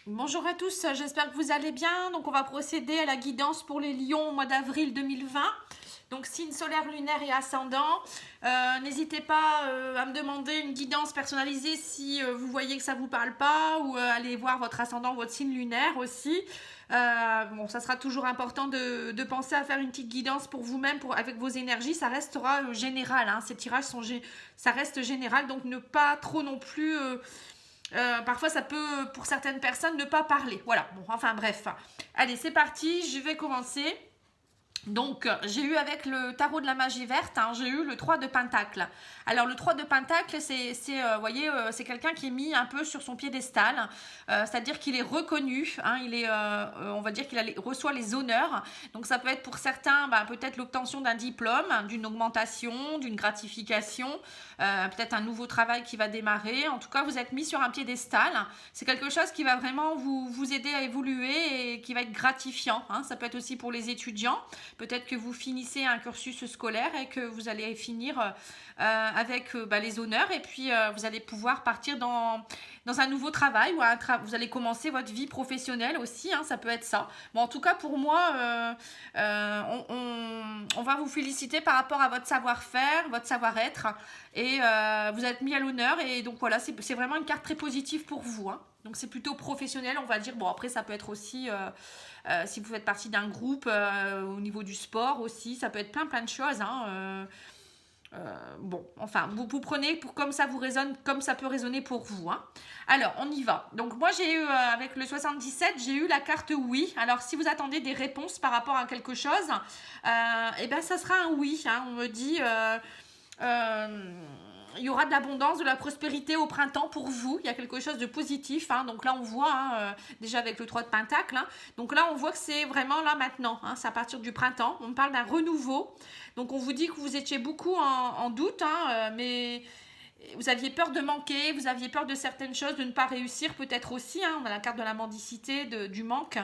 Bonjour à tous, j'espère que vous allez bien. Donc on va procéder à la guidance pour les lions au mois d'avril 2020. Donc signe solaire, lunaire et ascendant. N'hésitez pas à me demander une guidance personnalisée si vous voyez que ça ne vous parle pas ou allez voir votre ascendant, votre signe lunaire aussi. Bon, ça sera toujours important de penser à faire une petite guidance pour vous-même, avec vos énergies. Ça restera général, hein. Ces tirages ça reste général, donc ne pas trop non plus... parfois ça peut pour certaines personnes ne pas parler. Voilà, bon, enfin bref. Allez, c'est parti, je vais commencer. Donc, j'ai eu avec le tarot de la magie verte, hein, j'ai eu le 3 de Pentacle. Alors, le 3 de Pentacle, voyez, c'est quelqu'un qui est mis un peu sur son piédestal, c'est-à-dire qu'il est reconnu, hein, on va dire qu'il reçoit les honneurs. Donc, ça peut être pour certains, peut-être l'obtention d'un diplôme, d'une augmentation, d'une gratification, peut-être un nouveau travail qui va démarrer. En tout cas, vous êtes mis sur un piédestal. C'est quelque chose qui va vraiment vous aider à évoluer et qui va être gratifiant, hein. Ça peut être aussi pour les étudiants. Peut-être que vous finissez un cursus scolaire et que vous allez finir avec les honneurs et puis vous allez pouvoir partir dans un nouveau travail ou vous allez commencer votre vie professionnelle aussi, hein, ça peut être ça. Bon, en tout cas, pour moi, on va vous féliciter par rapport à votre savoir-faire, votre savoir-être et vous êtes mis à l'honneur et donc voilà, c'est vraiment une carte très positive pour vous, hein. Donc c'est plutôt professionnel, on va dire. Bon, après, ça peut être aussi... si vous faites partie d'un groupe au niveau du sport aussi, ça peut être plein de choses, hein. Bon, enfin, vous prenez pour comme ça vous résonne, comme ça peut résonner pour vous, hein. Alors, on y va. Donc, moi, j'ai eu, avec le 77, j'ai eu la carte oui. Alors, si vous attendez des réponses par rapport à quelque chose, eh ben, ça sera un oui, hein. On me dit... il y aura de l'abondance, de la prospérité au printemps pour vous. Il y a quelque chose de positif, hein. Donc là, on voit, hein, déjà avec le 3 de Pentacle, hein. Donc là, on voit que c'est vraiment là maintenant, hein. C'est à partir du printemps. On parle d'un renouveau. Donc on vous dit que vous étiez beaucoup en doute, hein, mais vous aviez peur de manquer, vous aviez peur de certaines choses, de ne pas réussir peut-être aussi, hein. On a la carte de la mendicité, du manque.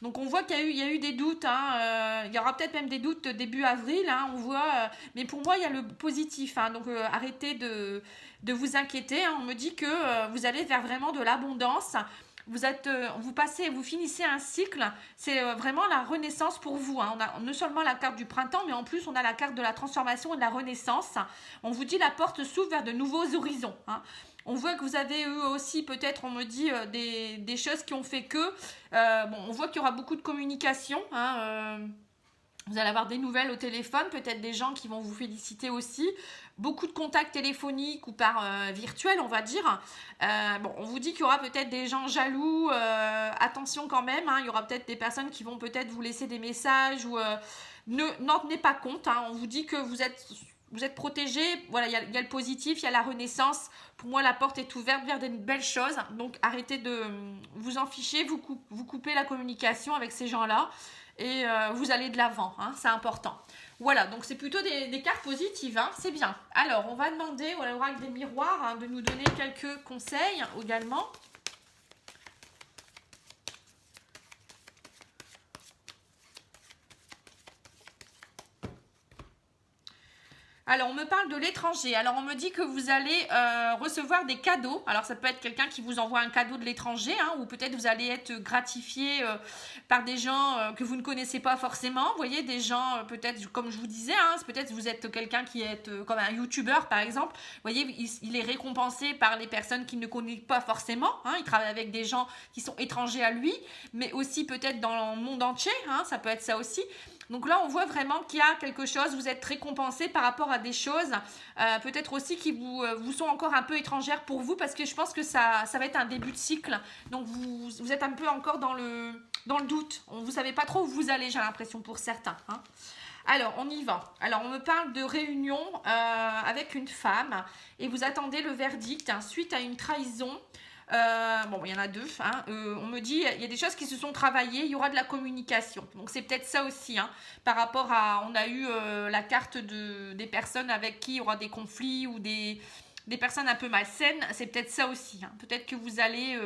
Donc on voit qu'il y a eu des doutes, hein. Il y aura peut-être même des doutes début avril, hein, on voit, mais pour moi il y a le positif, hein. Donc arrêtez de vous inquiéter, hein. On me dit que vous allez vers vraiment de l'abondance. Vous finissez un cycle, c'est vraiment la renaissance pour vous, hein. On a non seulement la carte du printemps, mais en plus on a la carte de la transformation et de la renaissance. On vous dit la porte s'ouvre vers de nouveaux horizons, hein. On voit que vous avez eu aussi, peut-être, on me dit, des choses qui ont fait que... bon, on voit qu'il y aura beaucoup de communication, hein, vous allez avoir des nouvelles au téléphone, peut-être des gens qui vont vous féliciter aussi. Beaucoup de contacts téléphoniques ou par virtuel, on va dire. Bon, on vous dit qu'il y aura peut-être des gens jaloux. Attention quand même, hein, il y aura peut-être des personnes qui vont peut-être vous laisser des messages ou n'en tenez pas compte, hein. On vous dit que vous êtes protégé. Voilà, il y a le positif, il y a la renaissance. Pour moi, la porte est ouverte vers des belles choses. Donc, arrêtez de vous en ficher. Vous coupez la communication avec ces gens-là. Et vous allez de l'avant, hein, c'est important. Voilà, donc c'est plutôt des cartes positives, hein, c'est bien. Alors, on va demander à l'oracle des miroirs, hein, de nous donner quelques conseils également. Alors, on me parle de l'étranger. Alors, on me dit que vous allez recevoir des cadeaux. Alors, ça peut être quelqu'un qui vous envoie un cadeau de l'étranger, hein, ou peut-être vous allez être gratifié par des gens que vous ne connaissez pas forcément. Vous voyez, des gens, peut-être, comme je vous disais, hein, peut-être vous êtes quelqu'un qui est comme un youtubeur, par exemple. Vous voyez, il est récompensé par les personnes qu'il ne connaît pas forcément, hein. Il travaille avec des gens qui sont étrangers à lui, mais aussi peut-être dans le monde entier, hein, ça peut être ça aussi. Donc là, on voit vraiment qu'il y a quelque chose, vous êtes récompensé par rapport à des choses, peut-être aussi qui vous sont encore un peu étrangères pour vous, parce que je pense que ça va être un début de cycle. Donc vous êtes un peu encore dans le doute. Vous ne savez pas trop où vous allez, j'ai l'impression, pour certains, hein. Alors, on y va. Alors, on me parle de réunion avec une femme et vous attendez le verdict, hein, suite à une trahison. Bon, il y en a deux, hein. On me dit, il y a des choses qui se sont travaillées, il y aura de la communication. Donc c'est peut-être ça aussi, hein, par rapport à, on a eu la carte des personnes avec qui il y aura des conflits ou des personnes un peu malsaines, c'est peut-être ça aussi, hein. Peut-être que vous allez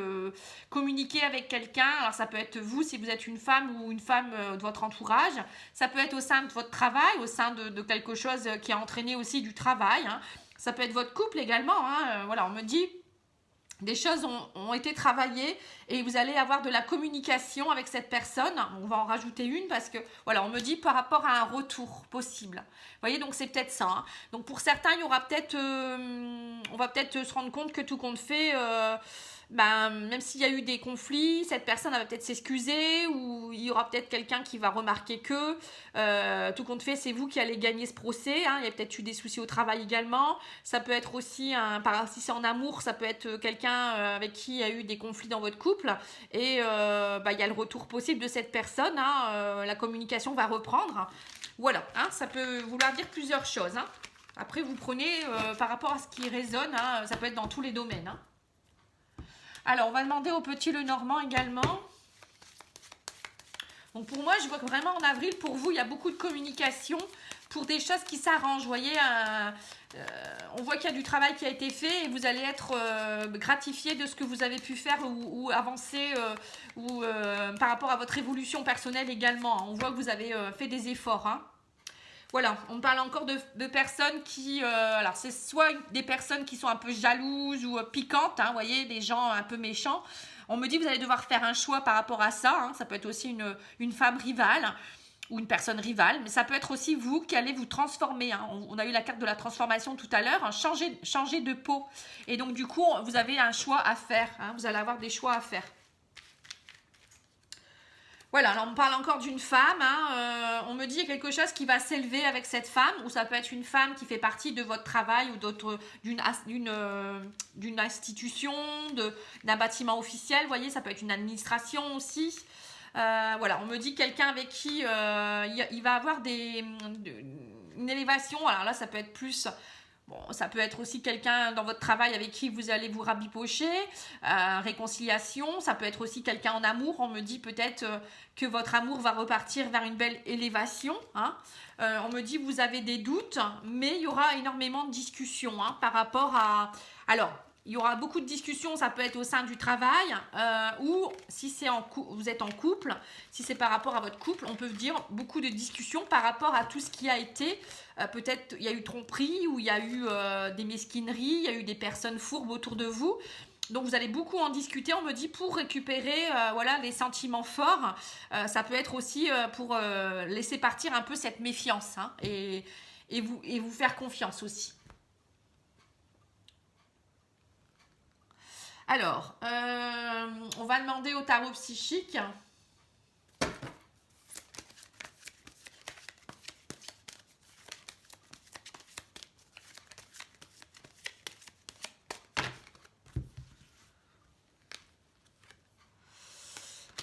communiquer avec quelqu'un, alors ça peut être vous si vous êtes une femme ou une femme de votre entourage, ça peut être au sein de votre travail, au sein de quelque chose qui a entraîné aussi du travail, hein. Ça peut être votre couple également, hein. Voilà, on me dit... Des choses ont été travaillées et vous allez avoir de la communication avec cette personne. On va en rajouter une parce que, voilà, on me dit par rapport à un retour possible. Vous voyez, donc c'est peut-être ça. Hein. Donc pour certains, il y aura peut-être, on va peut-être se rendre compte que tout compte fait, même s'il y a eu des conflits, cette personne elle va peut-être s'excuser ou il y aura peut-être quelqu'un qui va remarquer que tout compte fait, c'est vous qui allez gagner ce procès. Hein. Il y a peut-être eu des soucis au travail également. Ça peut être aussi, si c'est en amour, ça peut être quelqu'un avec qui il y a eu des conflits dans votre couple et il y a le retour possible de cette personne. Hein. La communication va reprendre. Voilà, hein, ça peut vouloir dire plusieurs choses. Hein. Après, vous prenez par rapport à ce qui résonne, hein, ça peut être dans tous les domaines. Hein. Alors, on va demander au petit Lenormand également. Donc, pour moi, je vois que vraiment en avril, pour vous, il y a beaucoup de communication pour des choses qui s'arrangent. Vous voyez, on voit qu'il y a du travail qui a été fait et vous allez être gratifié de ce que vous avez pu faire ou avancer par rapport à votre évolution personnelle également. On voit que vous avez fait des efforts. Hein. Voilà, on parle encore de personnes qui... alors, c'est soit des personnes qui sont un peu jalouses ou piquantes, hein, vous voyez, des gens un peu méchants. On me dit que vous allez devoir faire un choix par rapport à ça. Hein, ça peut être aussi une femme rivale ou une personne rivale, mais ça peut être aussi vous qui allez vous transformer. Hein. On a eu la carte de la transformation tout à l'heure, hein, changer de peau. Et donc, du coup, vous avez un choix à faire. Hein, vous allez avoir des choix à faire. Voilà, alors on parle encore d'une femme, hein, on me dit quelque chose qui va s'élever avec cette femme, ou ça peut être une femme qui fait partie de votre travail ou d'une institution, d'un bâtiment officiel, vous voyez, ça peut être une administration aussi. Voilà, on me dit quelqu'un avec qui il va avoir une élévation, alors là ça peut être plus... Bon, ça peut être aussi quelqu'un dans votre travail avec qui vous allez vous rabibocher, réconciliation, ça peut être aussi quelqu'un en amour, on me dit peut-être que votre amour va repartir vers une belle élévation, hein. On me dit vous avez des doutes, mais il y aura énormément de discussions hein, par rapport à... Alors, il y aura beaucoup de discussions, ça peut être au sein du travail ou si c'est vous êtes en couple, si c'est par rapport à votre couple, on peut dire beaucoup de discussions par rapport à tout ce qui a été, peut-être il y a eu tromperie ou il y a eu des mesquineries, il y a eu des personnes fourbes autour de vous. Donc vous allez beaucoup en discuter, on me dit, pour récupérer voilà, les sentiments forts. Ça peut être aussi pour laisser partir un peu cette méfiance hein, et vous faire confiance aussi. Alors, on va demander au tarot psychique.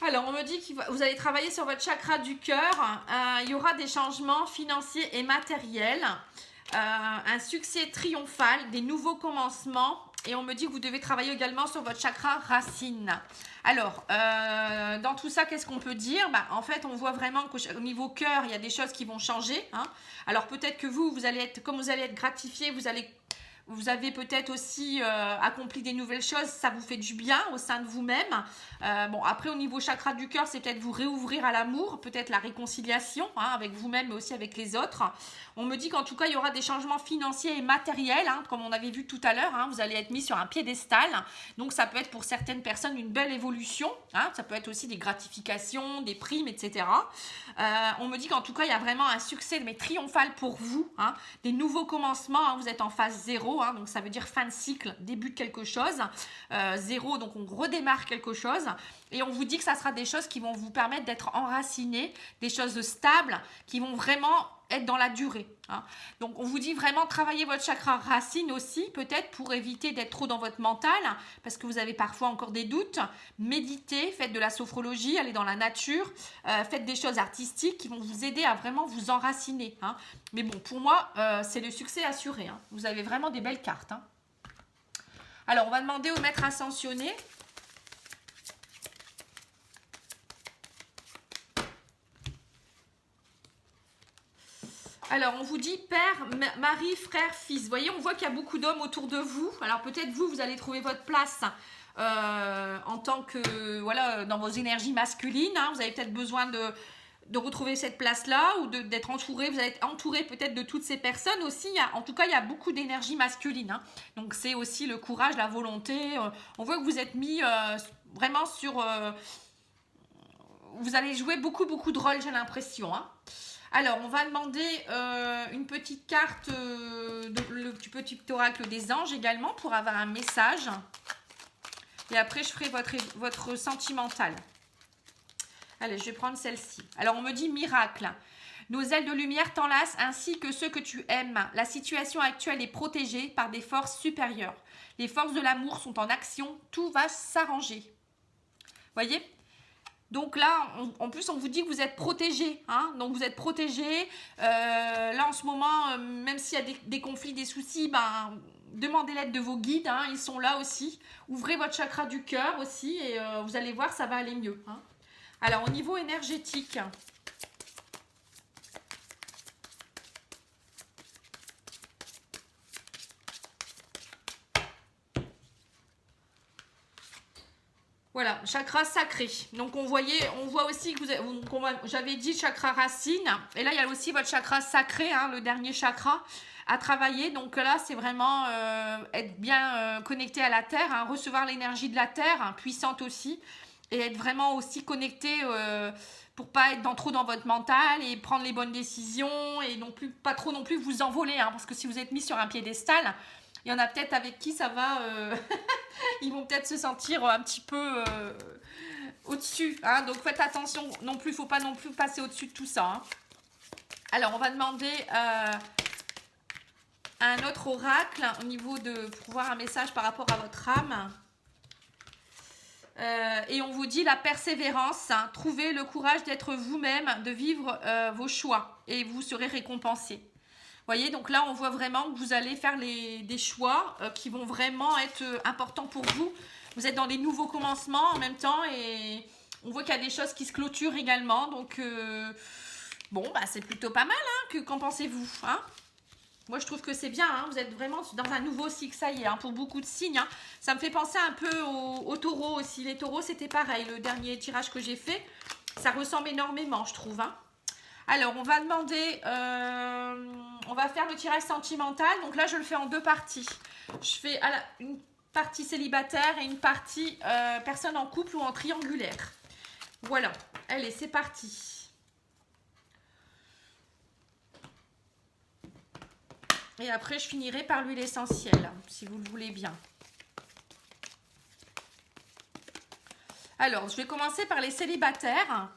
Alors, on me dit que vous allez travailler sur votre chakra du cœur. Il y aura des changements financiers et matériels. Un succès triomphal, des nouveaux commencements. Et on me dit que vous devez travailler également sur votre chakra racine. Alors, dans tout ça, qu'est-ce qu'on peut dire? En fait, on voit vraiment qu'au niveau cœur, il y a des choses qui vont changer. Hein. Alors, peut-être que vous allez être, comme vous allez être gratifié, vous avez peut-être aussi accompli des nouvelles choses, ça vous fait du bien au sein de vous-même. Après, au niveau chakra du cœur, c'est peut-être vous réouvrir à l'amour, peut-être la réconciliation hein, avec vous-même, mais aussi avec les autres. On me dit qu'en tout cas, il y aura des changements financiers et matériels, hein, comme on avait vu tout à l'heure. Hein, vous allez être mis sur un piédestal. Donc, ça peut être pour certaines personnes une belle évolution. Hein, ça peut être aussi des gratifications, des primes, etc. On me dit qu'en tout cas, il y a vraiment un succès, mais triomphal pour vous. Hein, des nouveaux commencements. Hein, vous êtes en phase 0. Hein, donc, ça veut dire fin de cycle, début de quelque chose. 0, donc on redémarre quelque chose. Et on vous dit que ça sera des choses qui vont vous permettre d'être enracinés, des choses stables, qui vont vraiment être dans la durée. Hein. Donc, on vous dit vraiment travailler votre chakra racine aussi, peut-être pour éviter d'être trop dans votre mental, parce que vous avez parfois encore des doutes. Méditez, faites de la sophrologie, allez dans la nature, faites des choses artistiques qui vont vous aider à vraiment vous enraciner. Hein. Mais bon, pour moi, c'est le succès assuré. Hein. Vous avez vraiment des belles cartes. Hein. Alors, on va demander au maître ascensionné. Alors, on vous dit père, mari, frère, fils. Vous voyez, on voit qu'il y a beaucoup d'hommes autour de vous. Alors, peut-être vous allez trouver votre place en tant que, voilà, dans vos énergies masculines. Hein. Vous avez peut-être besoin de retrouver cette place-là ou d'être entouré, vous allez être entouré peut-être de toutes ces personnes aussi. En tout cas, il y a beaucoup d'énergie masculine. Hein. Donc, c'est aussi le courage, la volonté. On voit que vous êtes mis vraiment sur... vous allez jouer beaucoup, beaucoup de rôles, j'ai l'impression. Hein. Alors, on va demander une petite carte du petit oracle des anges également pour avoir un message. Et après, je ferai votre sentimental. Allez, je vais prendre celle-ci. Alors, on me dit miracle. Nos ailes de lumière t'enlacent ainsi que ceux que tu aimes. La situation actuelle est protégée par des forces supérieures. Les forces de l'amour sont en action. Tout va s'arranger. Voyez ? Donc là, en plus, on vous dit que vous êtes protégé. Hein, donc, vous êtes protégé. Là, en ce moment, même s'il y a des conflits, des soucis, demandez l'aide de vos guides. Hein, ils sont là aussi. Ouvrez votre chakra du cœur aussi et vous allez voir, ça va aller mieux. Hein. Alors, au niveau énergétique, voilà, chakra sacré. Donc, on voit aussi que j'avais dit chakra racine. Et là, il y a aussi votre chakra sacré, hein, le dernier chakra à travailler. Donc là, c'est vraiment être bien connecté à la Terre, hein, recevoir l'énergie de la Terre, hein, puissante aussi. Et être vraiment aussi connecté pour pas être trop dans votre mental et prendre les bonnes décisions et pas trop non plus vous envoler. Hein, parce que si vous êtes mis sur un piédestal, il y en a peut-être avec qui ça va... ils vont peut-être se sentir un petit peu au-dessus. Hein, donc faites attention non plus, il ne faut pas non plus passer au-dessus de tout ça. Hein. Alors, on va demander un autre oracle au niveau pour voir un message par rapport à votre âme. Et on vous dit la persévérance, hein, trouvez le courage d'être vous-même, de vivre vos choix et vous serez récompensé. Voyez, donc là, on voit vraiment que vous allez faire des choix qui vont vraiment être importants pour vous. Vous êtes dans des nouveaux commencements en même temps et on voit qu'il y a des choses qui se clôturent également. Donc, c'est plutôt pas mal. Hein, qu'en pensez-vous hein? Moi, je trouve que c'est bien. Hein, vous êtes vraiment dans un nouveau cycle, ça y est, hein, pour beaucoup de signes. Hein. Ça me fait penser un peu aux taureaux aussi. Les taureaux, c'était pareil. Le dernier tirage que j'ai fait, ça ressemble énormément, je trouve. Hein. Alors, on va demander... on va faire le tirage sentimental. Donc là, je le fais en deux parties. Je fais une partie célibataire et une partie personne en couple ou en triangulaire. Voilà. Allez, c'est parti. Et après, je finirai par l'huile essentielle, si vous le voulez bien. Alors, je vais commencer par les célibataires.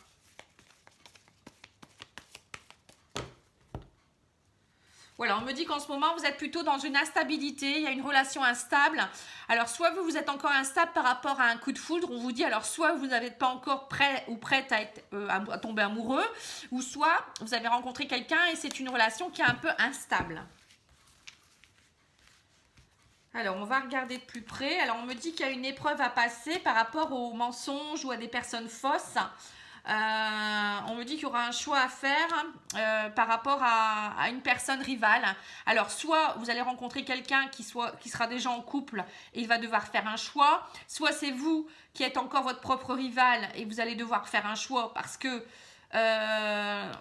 Voilà, on me dit qu'en ce moment, vous êtes plutôt dans une instabilité, il y a une relation instable. Alors, soit vous êtes encore instable par rapport à un coup de foudre, on vous dit, alors soit vous n'êtes pas encore prêt ou prête à tomber amoureux, ou soit vous avez rencontré quelqu'un et c'est une relation qui est un peu instable. Alors, on va regarder de plus près. Alors, on me dit qu'il y a une épreuve à passer par rapport aux mensonges ou à des personnes fausses. On me dit qu'il y aura un choix à faire par rapport à une personne rivale. Alors, soit vous allez rencontrer quelqu'un qui sera déjà en couple et il va devoir faire un choix. Soit c'est vous qui êtes encore votre propre rival et vous allez devoir faire un choix parce que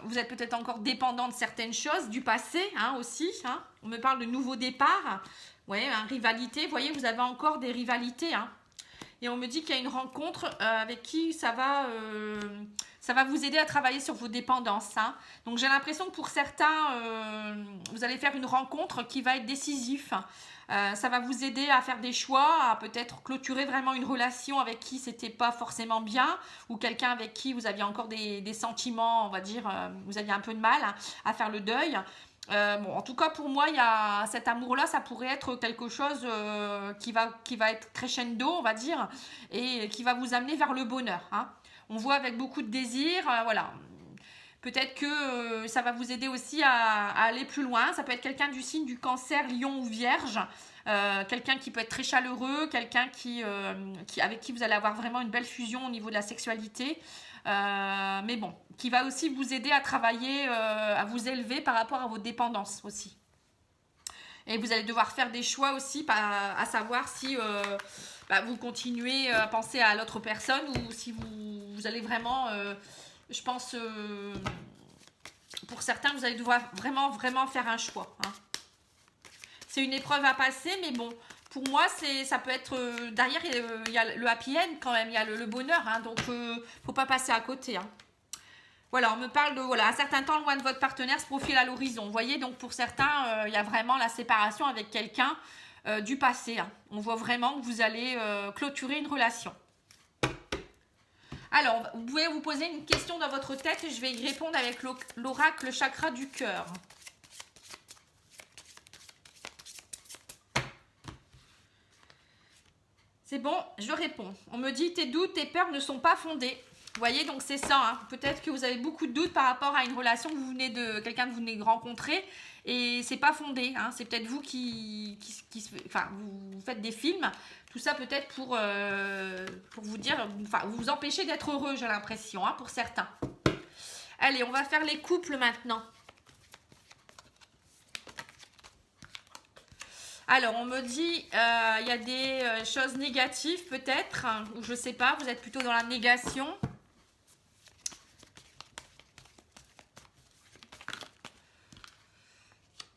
vous êtes peut-être encore dépendant de certaines choses du passé hein, aussi. Hein. On me parle de nouveau départ. Oui, hein, rivalité. Vous voyez, vous avez encore des rivalités. Hein. Et on me dit qu'il y a une rencontre avec qui ça va vous aider à travailler sur vos dépendances. Hein. Donc, j'ai l'impression que pour certains, vous allez faire une rencontre qui va être décisive. Ça va vous aider à faire des choix, à peut-être clôturer vraiment une relation avec qui c'était pas forcément bien ou quelqu'un avec qui vous aviez encore des sentiments, on va dire, vous aviez un peu de mal à faire le deuil. En tout cas pour moi il y a cet amour là, ça pourrait être quelque chose qui va être crescendo on va dire et qui va vous amener vers le bonheur hein. On voit avec beaucoup de désir voilà, peut-être que ça va vous aider aussi à aller plus loin. Ça peut être quelqu'un du signe du Cancer, Lion ou Vierge, quelqu'un qui peut être très chaleureux, quelqu'un avec qui vous allez avoir vraiment une belle fusion au niveau de la sexualité. Mais bon, qui va aussi vous aider à travailler, à vous élever par rapport à vos dépendances aussi. Et vous allez devoir faire des choix aussi, à savoir si vous continuez à penser à l'autre personne ou si vous allez vraiment Je pense, pour certains, vous allez devoir vraiment faire un choix. Hein. C'est une épreuve à passer, mais bon, pour moi, ça peut être... derrière, il y a le happy end quand même, il y a le bonheur. Hein, donc, faut pas passer à côté. Hein. Voilà, on me parle de... Voilà, un certain temps loin de votre partenaire se profile à l'horizon. Vous voyez, donc pour certains, il y a vraiment la séparation avec quelqu'un du passé. Hein. On voit vraiment que vous allez clôturer une relation. Alors, vous pouvez vous poser une question dans votre tête et je vais y répondre avec l'oracle chakra du cœur. C'est bon, je réponds. On me dit tes doutes, tes peurs ne sont pas fondés. Vous voyez, donc c'est ça. Hein. Peut-être que vous avez beaucoup de doutes par rapport à une relation que vous venez de... quelqu'un que vous venez de rencontrer et c'est pas fondé. Hein. C'est peut-être vous enfin, vous faites des films. Tout ça peut-être pour vous dire... Enfin, vous empêcher d'être heureux, j'ai l'impression, hein, pour certains. Allez, on va faire les couples maintenant. Alors, on me dit, il y a des choses négatives peut-être, ou je sais pas, vous êtes plutôt dans la négation.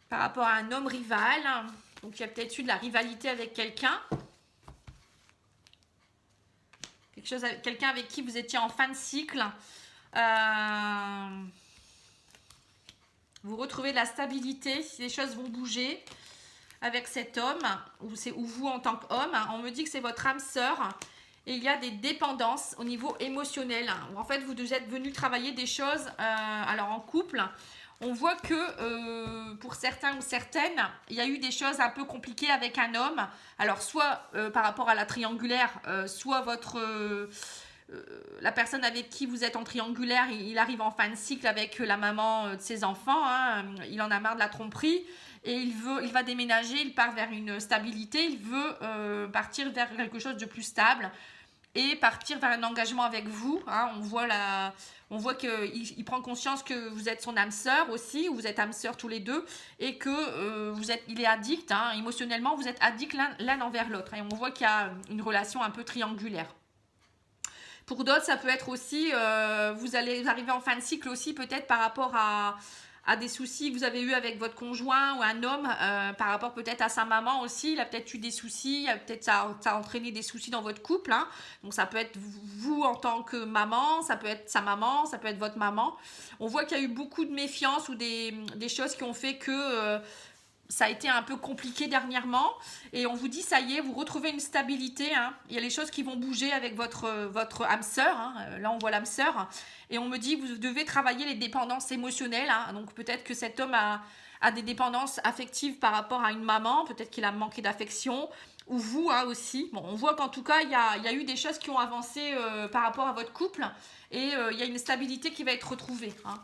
Par rapport à un homme rival. Donc, il y a peut-être eu de la rivalité avec quelqu'un. Quelqu'un avec qui vous étiez en fin de cycle. Vous retrouvez de la stabilité si les choses vont bouger avec cet homme, ou vous en tant qu'homme. On me dit que c'est votre âme sœur. Et il y a des dépendances au niveau émotionnel. Où en fait, vous êtes venu travailler des choses alors en couple. On voit que pour certains ou certaines, il y a eu des choses un peu compliquées avec un homme. Alors, soit par rapport à la triangulaire, soit la personne avec qui vous êtes en triangulaire, il arrive en fin de cycle avec la maman de ses enfants. Hein, il en a marre de la tromperie et il va déménager, il part vers une stabilité, il veut partir vers quelque chose de plus stable et partir vers un engagement avec vous. Hein, on voit qu'il prend conscience que vous êtes son âme sœur aussi, ou vous êtes âme sœur tous les deux, et que il est addict, hein, émotionnellement, vous êtes addict l'un envers l'autre. Et on voit qu'il y a une relation un peu triangulaire. Pour d'autres, ça peut être aussi, vous arriver en fin de cycle aussi, peut-être par rapport à des soucis que vous avez eu avec votre conjoint ou un homme, par rapport peut-être à sa maman aussi. Il a peut-être eu des soucis, peut-être ça a entraîné des soucis dans votre couple. Hein. Donc ça peut être vous en tant que maman, ça peut être sa maman, ça peut être votre maman. On voit qu'il y a eu beaucoup de méfiance ou des choses qui ont fait que... ça a été un peu compliqué dernièrement et on vous dit ça y est, vous retrouvez une stabilité. Hein. Il y a les choses qui vont bouger avec votre âme sœur. Hein. Là, on voit l'âme sœur. Et on me dit vous devez travailler les dépendances émotionnelles. Hein. Donc peut-être que cet homme a des dépendances affectives par rapport à une maman. Peut-être qu'il a manqué d'affection. Ou vous hein, aussi. Bon, on voit qu'en tout cas, il y a eu des choses qui ont avancé par rapport à votre couple. Et il y a une stabilité qui va être retrouvée. Hein.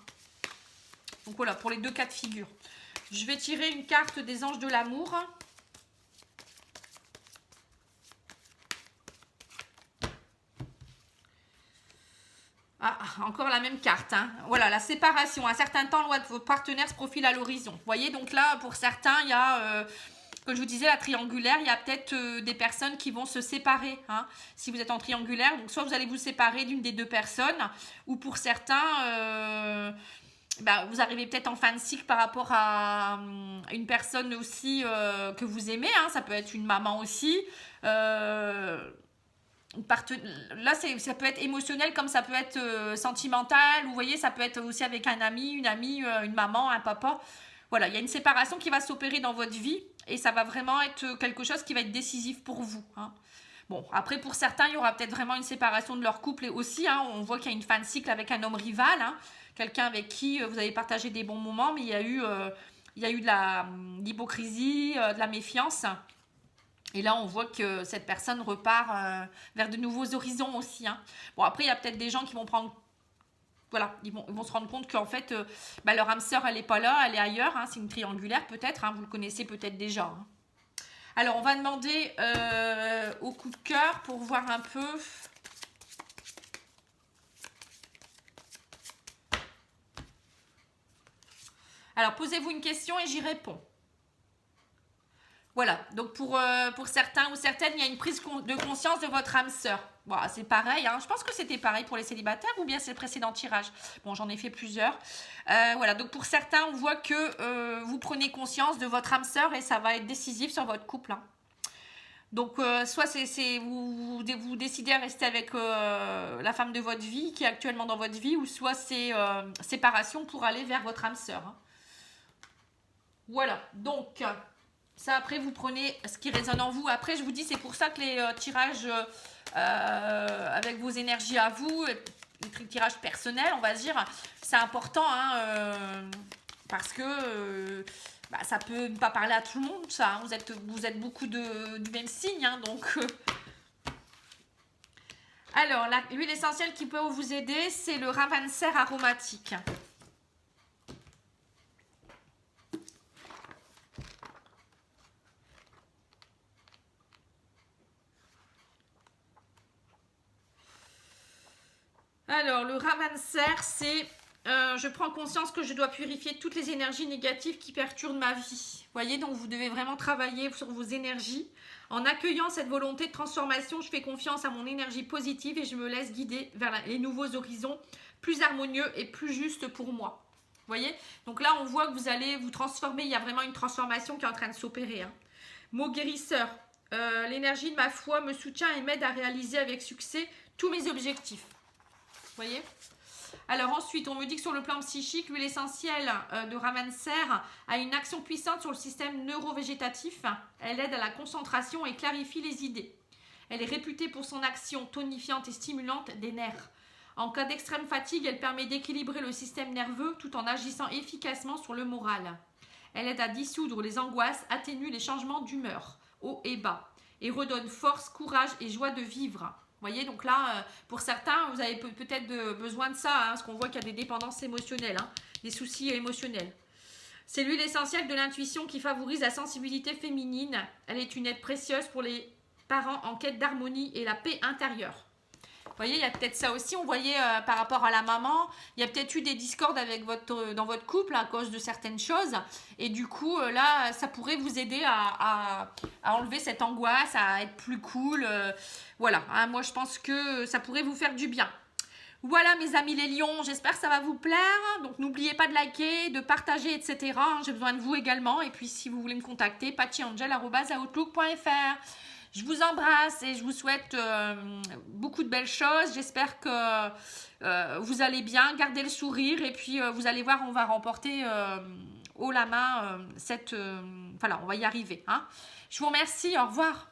Donc voilà, pour les deux cas de figure. Je vais tirer une carte des anges de l'amour. Ah, encore la même carte. Hein. Voilà, la séparation. Un certain temps, loin de vos partenaires se profile à l'horizon. Vous voyez, donc là, pour certains, il y a, comme je vous disais, la triangulaire, il y a peut-être des personnes qui vont se séparer. Hein, si vous êtes en triangulaire, donc soit vous allez vous séparer d'une des deux personnes, ou pour certains... vous arrivez peut-être en fin de cycle par rapport à une personne aussi que vous aimez. Hein, ça peut être une maman aussi. Là, ça peut être émotionnel comme ça peut être sentimental. Vous voyez, ça peut être aussi avec un ami, une amie, une maman, un papa. Voilà, il y a une séparation qui va s'opérer dans votre vie et ça va vraiment être quelque chose qui va être décisif pour vous. Hein. Bon, après pour certains, il y aura peut-être vraiment une séparation de leur couple aussi. Hein, on voit qu'il y a une fin de cycle avec un homme rival. Hein, quelqu'un avec qui vous avez partagé des bons moments, mais il y a eu de l'hypocrisie, de la méfiance. Et là, on voit que cette personne repart vers de nouveaux horizons aussi. Hein. Bon, après, il y a peut-être des gens qui vont prendre... Voilà, ils vont se rendre compte qu'en fait, leur âme sœur, elle n'est pas là, elle est ailleurs. Hein, c'est une triangulaire peut-être, hein, vous le connaissez peut-être déjà. Hein. Alors, on va demander au coup de cœur pour voir un peu... Alors, posez-vous une question et j'y réponds. Voilà, donc pour certains ou certaines, il y a une prise de conscience de votre âme sœur. Bon, c'est pareil, hein. Je pense que c'était pareil pour les célibataires ou bien c'est le précédent tirage. Bon, j'en ai fait plusieurs. Voilà, donc pour certains, on voit que vous prenez conscience de votre âme sœur et ça va être décisif sur votre couple, hein. Donc, soit vous décidez à rester avec la femme de votre vie qui est actuellement dans votre vie, ou soit c'est séparation pour aller vers votre âme sœur, hein. Voilà, donc ça après vous prenez ce qui résonne en vous. Après je vous dis c'est pour ça que les tirages avec vos énergies à vous, les tirages personnels on va dire, c'est important, hein, parce que ça peut ne pas parler à tout le monde ça, hein. Vous êtes beaucoup du même signe, hein, donc alors l'huile essentielle qui peut vous aider c'est le Ravanser aromatique. Alors, le Ravanser, c'est je prends conscience que je dois purifier toutes les énergies négatives qui perturbent ma vie. Vous voyez, donc vous devez vraiment travailler sur vos énergies. En accueillant cette volonté de transformation, je fais confiance à mon énergie positive et je me laisse guider vers les nouveaux horizons plus harmonieux et plus justes pour moi. Vous voyez, donc là, on voit que vous allez vous transformer. Il y a vraiment une transformation qui est en train de s'opérer, hein. Mot guérisseur. L'énergie de ma foi me soutient et m'aide à réaliser avec succès tous mes objectifs. Vous voyez? Alors ensuite, on me dit que sur le plan psychique, l'huile essentielle de Ravanser a une action puissante sur le système neurovégétatif. Elle aide à la concentration et clarifie les idées. Elle est réputée pour son action tonifiante et stimulante des nerfs. En cas d'extrême fatigue, elle permet d'équilibrer le système nerveux tout en agissant efficacement sur le moral. Elle aide à dissoudre les angoisses, atténue les changements d'humeur, haut et bas, et redonne force, courage et joie de vivre. Vous voyez, donc là, pour certains, vous avez peut-être besoin de ça, hein, parce qu'on voit qu'il y a des dépendances émotionnelles, hein, des soucis émotionnels. C'est l'huile essentielle de l'intuition qui favorise la sensibilité féminine. Elle est une aide précieuse pour les parents en quête d'harmonie et la paix intérieure. Vous voyez, il y a peut-être ça aussi, on voyait par rapport à la maman, il y a peut-être eu des discordes dans votre couple à cause de certaines choses. Et du coup, là, ça pourrait vous aider à enlever cette angoisse, à être plus cool. Voilà, hein, moi je pense que ça pourrait vous faire du bien. Voilà mes amis les lions, j'espère que ça va vous plaire. Donc n'oubliez pas de liker, de partager, etc. J'ai besoin de vous également. Et puis si vous voulez me contacter, pattyangel@outlook.fr. Je vous embrasse et je vous souhaite beaucoup de belles choses. J'espère que vous allez bien, gardez le sourire et puis vous allez voir, on va remporter haut la main on va y arriver, hein. Je vous remercie, au revoir.